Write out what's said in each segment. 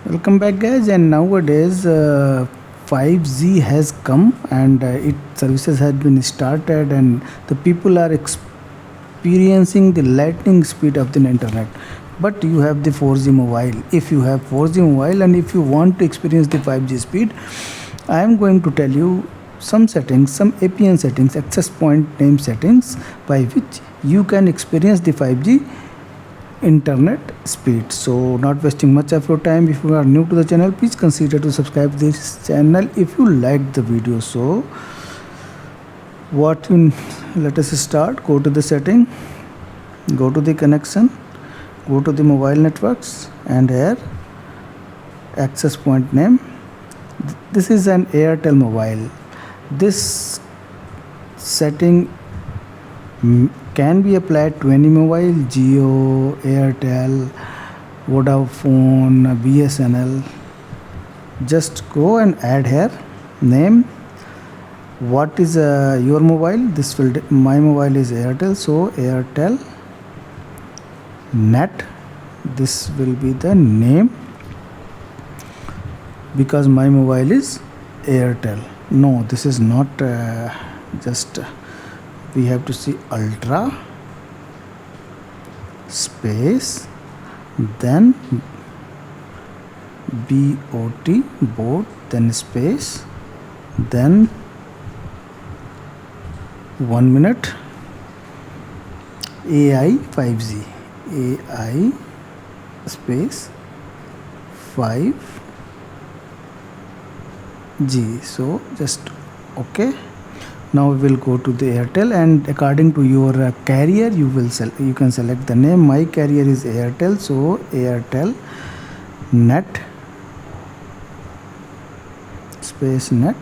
Welcome back, guys. And nowadays 5G has come, and its services has been started, and the people are experiencing the lightning speed of the internet. But you have the 4G mobile. If you have 4G mobile and if you want to experience the 5G speed, I am going to tell you some settings, some APN settings, access point name settings, by which you can experience the 5G internet speed. So not wasting much of your time, if you are new to the channel, please consider to subscribe this channel if you like the video. So let us start. Go to the setting, go to the connection, go to the mobile networks, and here access point name. This is an Airtel mobile. This setting can be applied to any mobile: Jio, Airtel, Vodafone, BSNL. Just go and add here name. What is your mobile? My mobile is Airtel, so Airtel net. This will be the name because my mobile is Airtel. No, this is not just. We have to see ultra space, then BOT, boat, then space, then 1 minute AI 5G, AI space 5G. So just okay. Now we will go to the Airtel, and according to your carrier you can select the name. My carrier is Airtel, so Airtel net space net.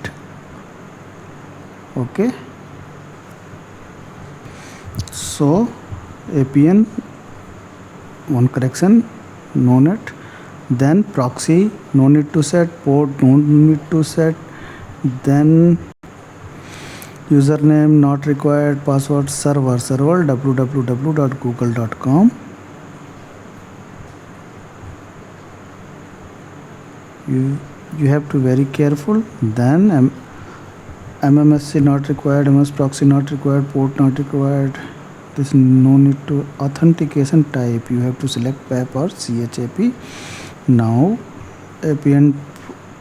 Okay, so APN, one correction, no net. Then proxy, no need to set. Port, no need to set. Then username not required. Password server www.google.com. You have to be very careful. Then MMSC not required, MS proxy not required, port not required. This no need to. Authentication type you have to select PAP or CHAP. Now APN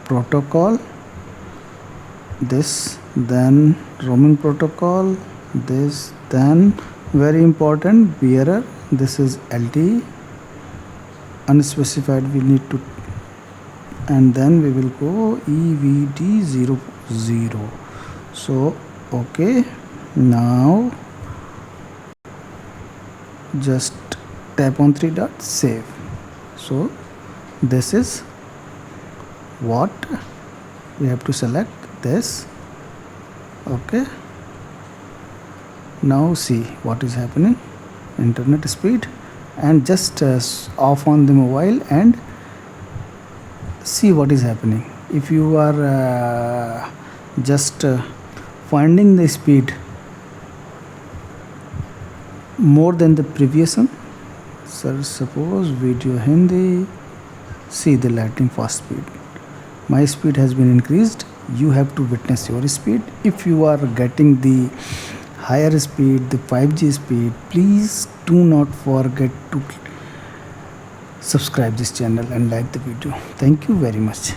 protocol, this, then roaming protocol, this, then very important bearer, this is LTE, unspecified we need to, and then we will go EVD00. So okay, now just tap on 3 dots, save. So this is what we have to select, this. Okay, now see what is happening. Internet speed, and just off on the mobile and see what is happening. If you are just finding the speed more than the previous one, sir, suppose video Hindi, see the lightning fast speed. My speed has been increased. You have to witness your speed. If you are getting the higher speed, the 5G speed, please do not forget to subscribe this channel and like the video. Thank you very much.